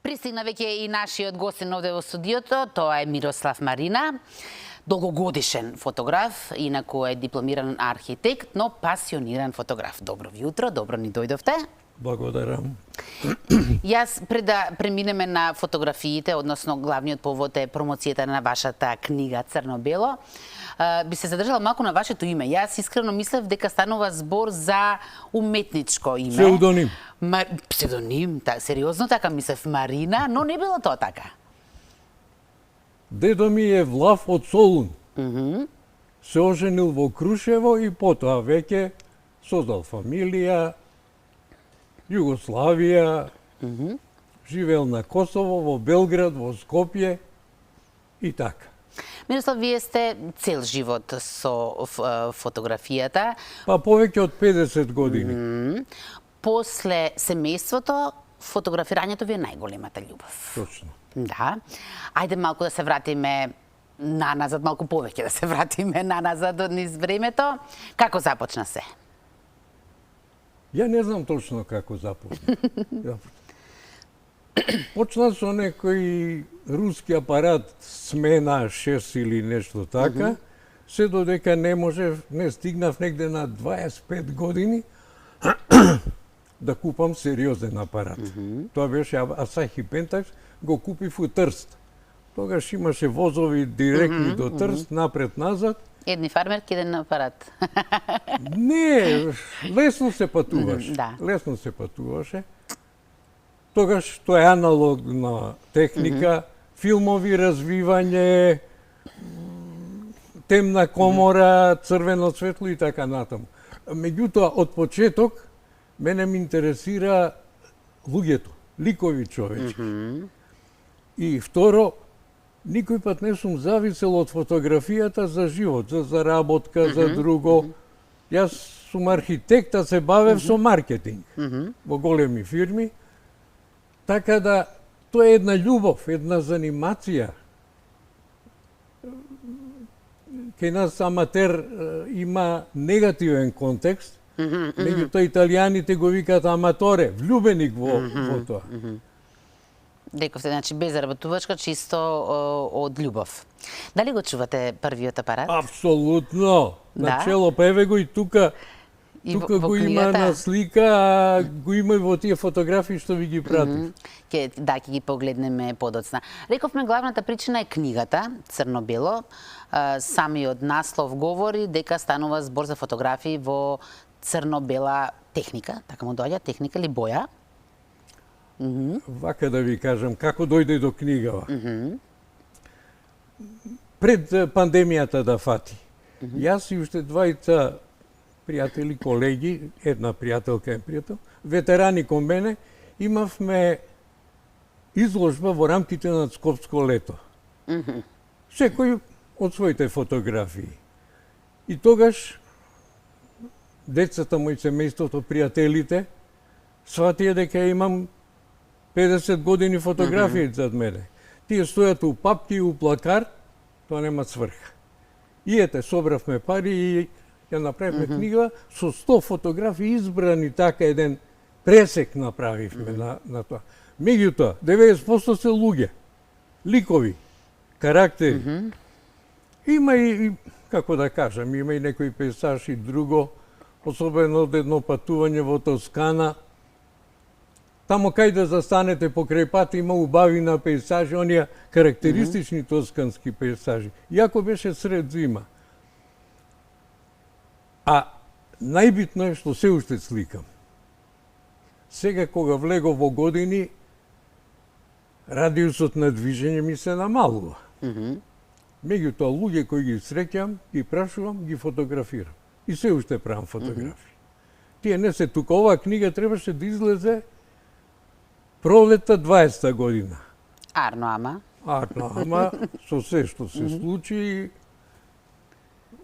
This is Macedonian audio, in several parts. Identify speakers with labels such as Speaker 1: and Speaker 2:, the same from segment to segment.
Speaker 1: Пристигна веќе и нашиот гостин овде во студиото, тоа е Мирослав Марина, долгогодишен фотограф, инаку е дипломиран архитект, но пасиониран фотограф. Добро јутро, добро ни дојдовте.
Speaker 2: Благодарам.
Speaker 1: Јас пред да преминеме на фотографиите, односно главниот повод е промоцијата на вашата книга Црно-бело, би се задржала малку на вашето име. Јас искрено мислев дека станува збор за уметничко име.
Speaker 2: Псевдоним.
Speaker 1: Псевдоним, сериозно така мислев Марина, но не било тоа така.
Speaker 2: Дедо ми е влав од Солун. Се оженил во Крушево и потоа веќе создал фамилија, Југославија, живеел на Косово, во Белград, во Скопје и така.
Speaker 1: Мирослав, вие сте цел живот со фотографијата.
Speaker 2: Па повеќе од 50 години.
Speaker 1: После семејството, фотографирањето ви е најголемата љубов.
Speaker 2: Точно.
Speaker 1: Да. Ајде малку да се вратиме наназад, малку повеќе да се вратиме наназад низ времето. Како започна се?
Speaker 2: Ја не знам точно како започна. Почна со некој руски апарат смена 6 или нешто така, се додека не стигнав негде на 25 години да купам сериозен апарат. Тоа беше Асахи Пентакс, го купив у Трст. Тогаш имаше возови директни до Трст, напред-назад.
Speaker 1: Едни фармерки, еден апарат.
Speaker 2: Не, лесно се патуваше.
Speaker 1: Да.
Speaker 2: Лесно се патуваше. Тогаш тоа е аналогна техника, филмови развивање, темна комора, црвено светло и така натаму. Меѓутоа, од почеток, мене ме интересира луѓето, ликови човечки. И второ, никој пат не сум зависел од фотографијата за живот, за заработка, за друго. Јас сум архитект, а се бавев со маркетинг во големи фирми. Така да, тоа е една љубов, една занимација. Кај нас аматер има негативен контекст, меѓутоа италијаните го викаат аматоре, влюбеник во тоа.
Speaker 1: Рековте, значи без заработувачка, чисто од љубов. Дали го чувате првиот апарат?
Speaker 2: Апсолутно. Начело, па еве го и тука. Тука го има на слика, а го има и во тие фотографии што ви ги пратив.
Speaker 1: Да, ќе ги погледнеме подоцна. Рековме, главната причина е книгата Црно-бело. Самиот наслов говори дека станува збор за фотографии во црно-бела техника, така му доаѓа, техника или боја?
Speaker 2: Вака да ви кажам, како дојде до книгава. Пред пандемијата да фати, јас и уште двајца пријатели, колеги, една пријателка и пријател, ветерани кон мене, имавме изложба во рамките на Скопско лето. Секој од своите фотографии. И тогаш децата мои, семејството, пријателите, сватија дека имам 50 години фотографии зад мене. Тие стојат у папки и у плакар, тоа нема сврха. И ете, собравме пари и ја направивме книга со 100 фотографии избрани, така еден пресек направивме на тоа. Меѓутоа, 90% се луѓе, ликови, карактери. Има и, како да кажам, има и некој пейзаж и друго, особено од едно патување во Тоскана. Тамо кај да застанете покрај пат има убавина пейзажи, оние карактеристични тоскански пейзажи. Иако беше сред зима. А најбитно е што се уште сликам. Сега кога влего во години, радиусот на движење ми се намалува. Меѓутоа, луѓе кои ги среќам, ги прашувам, ги фотографирам. И се уште правам фотографии. Тие не се тука. Оваа книга требаше да излезе пролета 20-та година.
Speaker 1: Арно, ама,
Speaker 2: со се што се случи,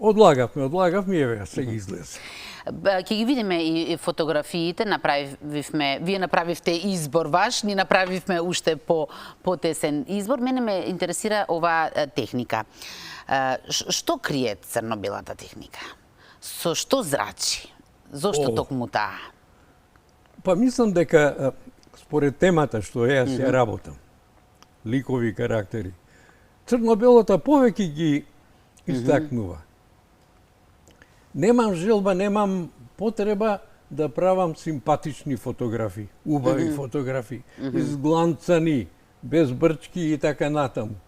Speaker 2: одлагавме, еве, се ги излезе.
Speaker 1: Ќе ги видиме и фотографиите, вие направивте избор ваш, ни направивме уште потесен избор. Мене ме интересира оваа техника. Што крие црно-белата техника? Со што зрачи? Зошто токму таа?
Speaker 2: Па мислам дека според темата што јас ја работам, ликови карактери, црно-белата повеќе ги истакнува. Немам желба, немам потреба да правам симпатични фотографии, убави фотографии, изгланцани, без брчки и така натаму.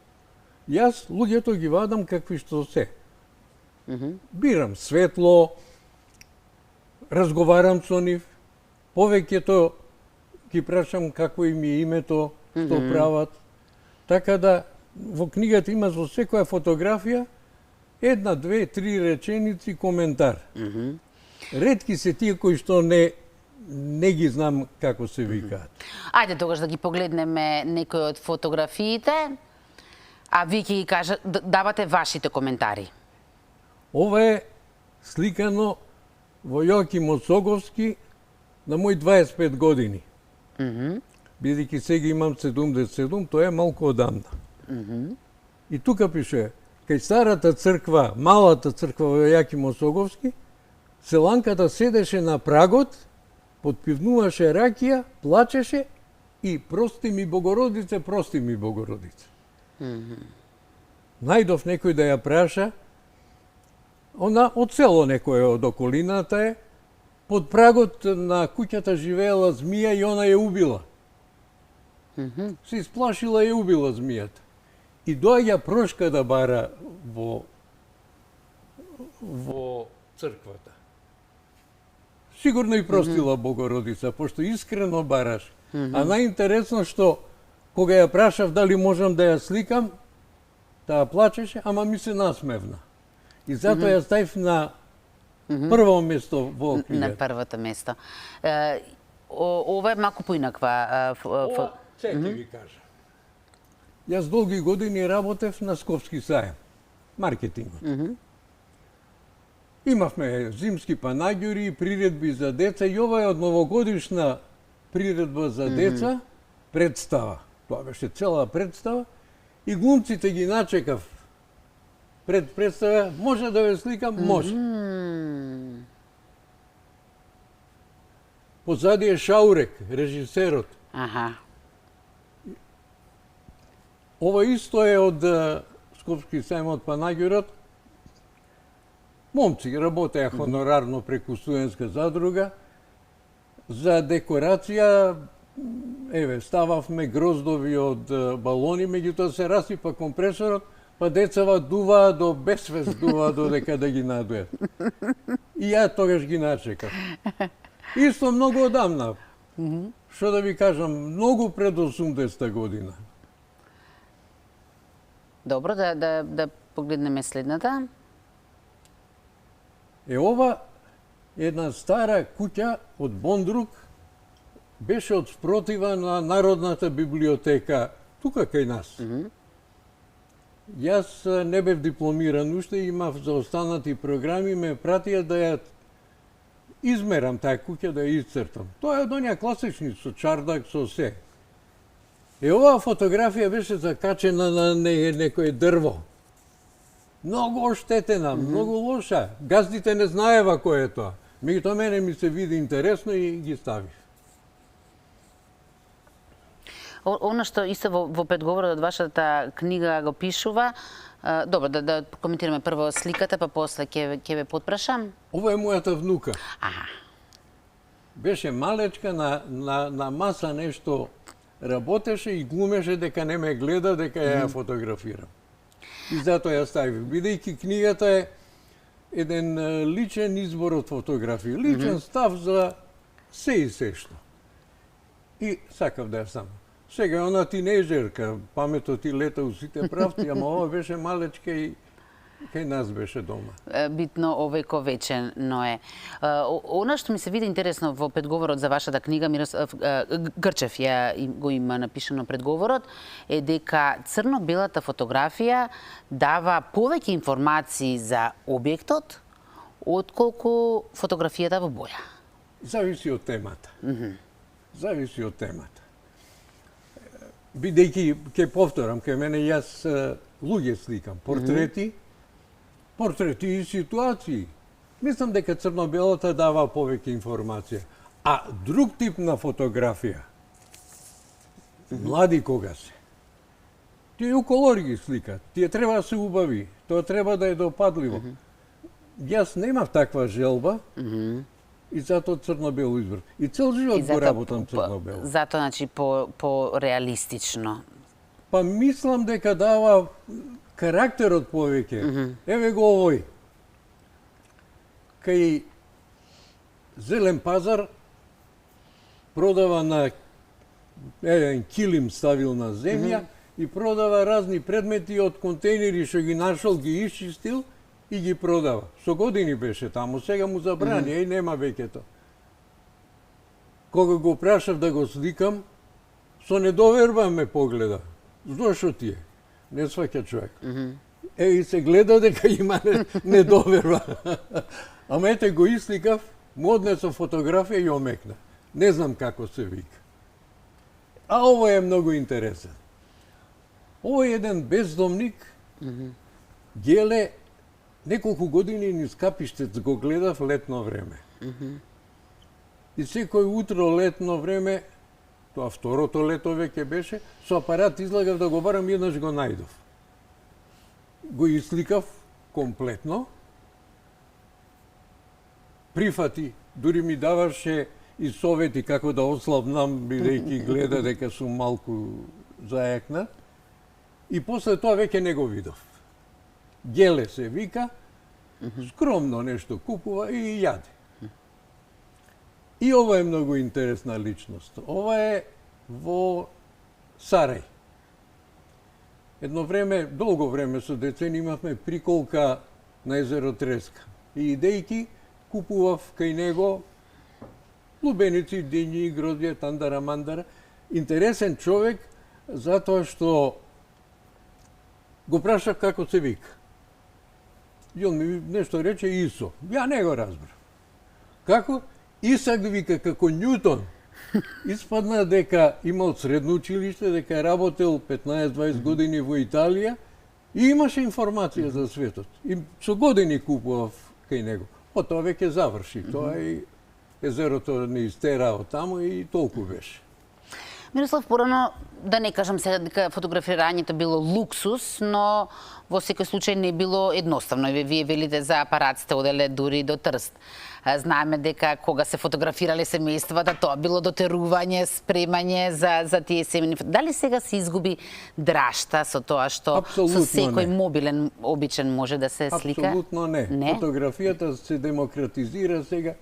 Speaker 2: Јас луѓето ги вадам какви што се. Бирам светло, разговарам со нив, повеќето ги прашам какво им е името, што прават. Така да во книгата има во секоја фотографија една, две, три реченици коментар. Ретки се тие кои што не ги знам како се викаат.
Speaker 1: Ајде тогаш да ги погледнеме некои од фотографиите, а вие ќе ги давате вашите коментари.
Speaker 2: Ова е сликано во Јоаким Осоговски на мој 25 години. Бидејќи сега имам 77, тоа е малку одамна. И тука пише, кај старата црква, малата црква во Јоаким Осоговски, селанката седеше на прагот, подпивнуваше ракија, плачеше и прости ми Богородице, прости ми Богородице. Најдов некој да ја праша, она од село некој од околината е, под прагот на куќата живеела змија и она ја убила. Се исплашила и ја убила змијата. И доаѓа прошка да бара во црквата. Сигурно и простила Богородица, пошто искрено бараш. А најинтересно што, кога ја прашав дали можам да ја сликам, таа плачеше, ама ми се насмевна. И затоа ја ставив на прво место во книгата.
Speaker 1: На првото место. Ова е малку поинаква.
Speaker 2: Ќе ви кажа. Јас долги години работев на Скопски сајам, маркетингот. Имавме зимски панагјури, приредби за деца и ова е од новогодишна приредба за деца, представа. Тоа беше цела представа и глумците ги начекав пред представа, може да ве сликам? Може. Позади е Шаурек, режисерот. Ова исто е од Скопски сајм од панагјурот. Момци работеа хонорарно преку студентска задруга. За декорација, еве, стававме гроздови од балони, меѓутоа се расипа компресорот, па децава дуваа до безсвест, дуваа додека да ги надујат. И ја тогаш ги начекав. Исто многу одамна. Што да ви кажам, многу пред 80-та година.
Speaker 1: Добро, да погледнеме следната.
Speaker 2: Ова една стара куќа од Бондрук, беше од спротива на Народната библиотека, тука кај нас. Јас не бев дипломиран уште, имав за останати програми, ме пратија да ја измерам таа куќа, да ја исцртам. Тоа е од оние класични, со чардак, со се. Оваа фотографија беше закачена на некој дрво. Многу оштетена, многу лоша. Газдите не знаева кој е тоа. Меѓутоа мене ми се види интересно и ги ставив.
Speaker 1: Она што исто во предговорот од вашата книга го пишува, добро, да коментираме прво сликата, па после ќе ве потпрашам.
Speaker 2: Ова е мојата внука. Беше малечка, на маса нешто работеше и глумеше дека не ме гледа, дека ја фотографирам. И затоа ја ставив, бидејќи книгата е еден личен избор од фотографии, личен став за се и се што. И сакав да ја сам. Сега она тинејџерка, паметот ти лета у сите правци, ама ова беше малечка и кај нас беше дома.
Speaker 1: Битно овековечено е. Она што ми се види интересно во предговорот за вашата книга, Мирослав Грчев го има напишано предговорот, е дека црно-белата фотографија дава повеќе информации за објектот отколку фотографијата во боја.
Speaker 2: Зависи од темата. Зависи од темата. Бидејќи, ќе повторам, кај мене јас луѓе сликам, портрети и ситуации. Мислам дека црно-белата дава повеќе информација. А друг тип на фотографија Млади кога се. Тие у колори ги сликат. Тие треба да се убави. Тоа треба да е допадливо. Јас немав таква желба и затоа црно-бело избор. И цел живот го работам црно-бело.
Speaker 1: Затоа, значи, по-реалистично.
Speaker 2: Па мислам дека дава карактерот повеќе. Еве го овој. Кај Зелен пазар продава на еден килим ставил на земја и продава разни предмети од контейнери што ги нашол, ги исчистил и ги продава. Со години беше таму, сега му забрани, и нема веќе тоа. Кога го прашав да го сликам, со недоверба ме погледа. Зошто ти е? Не сваќа човек. И се гледа дека има недоверба. Ама ете го исликав, му однесов фотографија и омекна. Не знам како се вика. А овој е многу интересен. Овој е еден бездомник, геле, неколку години низ Капиштец го гледав летно време. И секој утро летно време, тоа второто лето веќе беше, со апарат излагав да го барам, еднаш го најдов. Го исликав комплетно, прифати, дури ми даваше и совети како да ослабнам, бидејќи гледа дека сум малку заекнат. И после тоа веќе не го видов. Геле се вика, скромно нешто купува и јаде. И ова е многу интересна личност. Ова е во Сарај. Едно време, долго време со децени имавме приколка на езеро Треска. И идејки купував кај него лубеници, дињи, гроздје, тандара, мандара. Интересен човек, затоа што го прашав како се вика. И он ми нешто рече Исо. Ја не го разбрав. Како? Исак вика како Њутон. Испадна дека имал средно училиште, дека работел 15-20 години во Италија и имаше информација за светот. И со години купував кај него. Потоа веќе заврши. Тоа и езерото не истера од таму и толку беше.
Speaker 1: Мирослав, порано, да не кажам сега дека фотографирањето било луксус, но во секој случај не било едноставно. Вие велите за апарат сте оделе дури до Трст. Знаеме дека кога се фотографирале семејствата, тоа било дотерување, спремање за тие семени. Дали сега се изгуби драшта со тоа што со секој мобилен обичен може да се слика?
Speaker 2: Апсолутно не. Фотографијата се демократизира сега.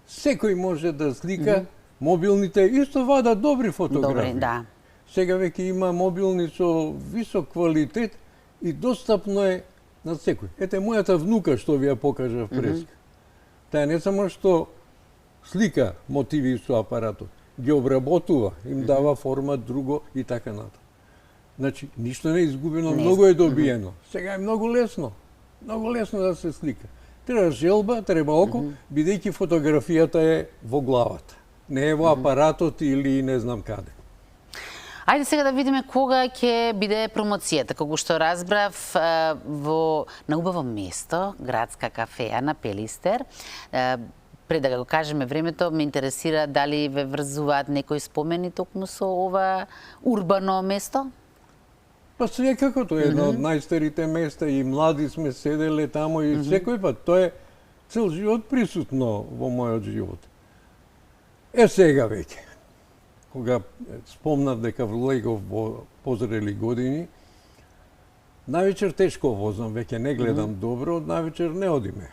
Speaker 2: Секој може да слика. Мобилните исто вадат добри фотографии.
Speaker 1: Добри, да.
Speaker 2: Сега веќе има мобилни со висок квалитет и достапно е на секој. Ете мојата внука што ви ја покажав преска. Таа не само што слика мотиви со апаратот, ги обработува, им дава формат друго и така натаму. Значи, ништо не е изгубено, многу е добиено. Сега е многу лесно да се слика. Треба желба, треба око, бидејќи фотографијата е во главата. Не е во апаратот или не знам каде.
Speaker 1: Ајде сега да видиме кога ќе биде промоцијата. Кога што разбрав на убаво место, градска кафеа на Пелистер. Пред да го кажеме времето, ме интересира дали ве врзуваат некои спомени токму со ова урбано место?
Speaker 2: Па секако, тоа е едно од најстарите места и млади сме седеле таму и секој пат. Тоа е цел живот присутно во мојот живот. Сега веќе, кога спомнав дека влегов во позрели години, навечер тешко возам, веќе не гледам добро, навечер не одиме.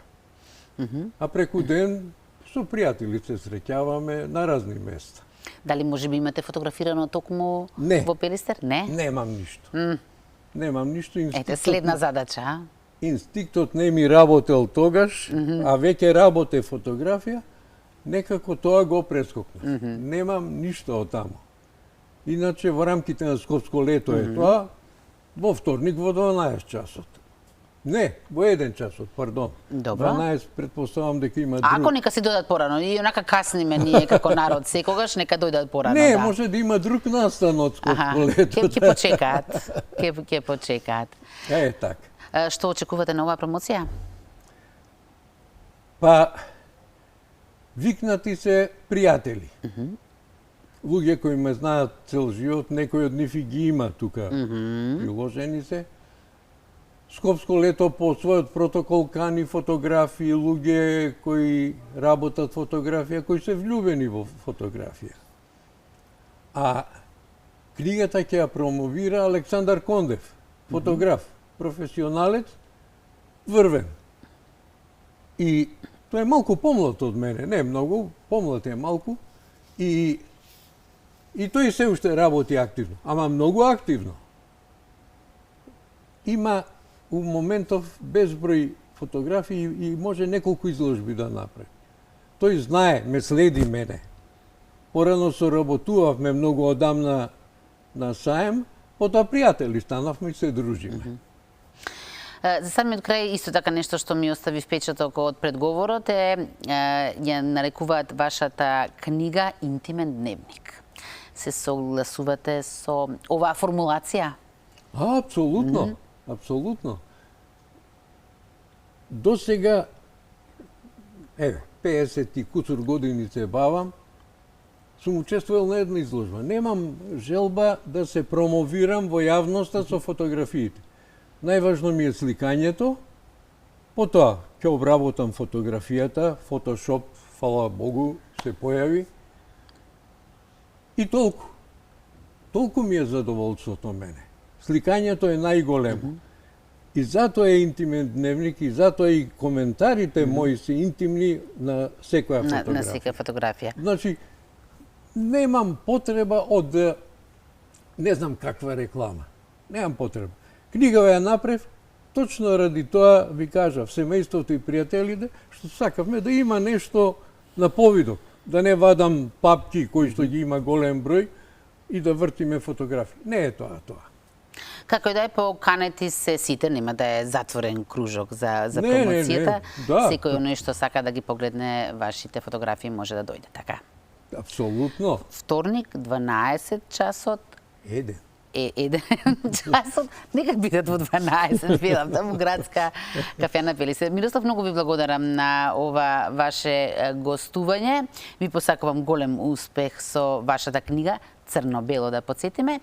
Speaker 2: А преку ден со пријатели се среќаваме на разни места.
Speaker 1: Дали може би имате фотографирано токму во Пелистер? Не?
Speaker 2: Немам ништо. Немам ништо.
Speaker 1: Ете, следна задача, а?
Speaker 2: Инстинктот не ми работел тогаш, а веќе работе фотографија, некако тоа го прескокнав. Немам ништо од таму. Иначе во рамките на Скопско лето е тоа, во вторник во 12 часот. Не, во 1 часот, пардон.
Speaker 1: Добро.
Speaker 2: 12 предпоставам дека има друг.
Speaker 1: Ако нека си дојдат порано, и онака касниме ние како народ секогаш, нека дојдат порано.
Speaker 2: Не, може да има друг настан од Скопско лето.
Speaker 1: Ќе почекаат. Ќе почекаат.
Speaker 2: Е, така.
Speaker 1: Што очекувате на оваа промоција?
Speaker 2: Па, викнати се пријатели. луѓе кои ме знаат цел живот, некои од нив и ги има тука приложени се. Скопско лето по својот протокол кани фотографии, луѓе кои работат фотографија, кои се влюбени во фотографија. А книгата ќе ја промовира Александар Кондев, фотограф, професионалец, врвен. И тој е малку помлад од мене, не многу, помлад е малку, и тој се уште работи активно, ама многу активно. Има у моментов безброј фотографии и може неколку изложби да направи. Тој знае, ме следи мене. Порано соработувавме многу одамна на саем, потоа пријатели станавме и се дружиме.
Speaker 1: За самиот крај, исто така нешто што ми остави впечаток од предговорот е, ја нарекуваат вашата книга интимен дневник. Се согласувате со оваа формулација?
Speaker 2: Апсолутно, апсолутно. До сега, 50 и куцур години се бавам, сум учествувал на една изложба. Немам желба да се промовирам во јавноста со фотографиите. Најважно ми е сликањето, потоа ќе обработам фотографијата, фотошоп, фала Богу, се појави. И толку. Толку ми е задоволството мене. Сликањето е најголемо. И затоа е интимен дневник, и затоа и коментарите мои се интимни на секоја фотографија.
Speaker 1: На секоја фотографија.
Speaker 2: Значи, немам потреба од, не знам каква реклама. Немам потреба. Книга ја направив, точно ради тоа ви кажав, семејството и пријателите, што сакавме да има нешто на повидок. Да не вадам папки кои што ги има голем број и да вртиме фотографии. Не е тоа.
Speaker 1: Како и да е, поканети се сите, нема да е затворен кружок за промоцијата.
Speaker 2: Да.
Speaker 1: Секој нешто сака да ги погледне вашите фотографии може да дојде, така?
Speaker 2: Апсолутно.
Speaker 1: Вторник, 12 часот. Еден часот. Нека бидат во 12, велам, таму градска кафена Пелисе. Мирослав, многу ви благодарам на ова ваше гостување. Ви посакувам голем успех со вашата книга, Црно-бело да потсетиме.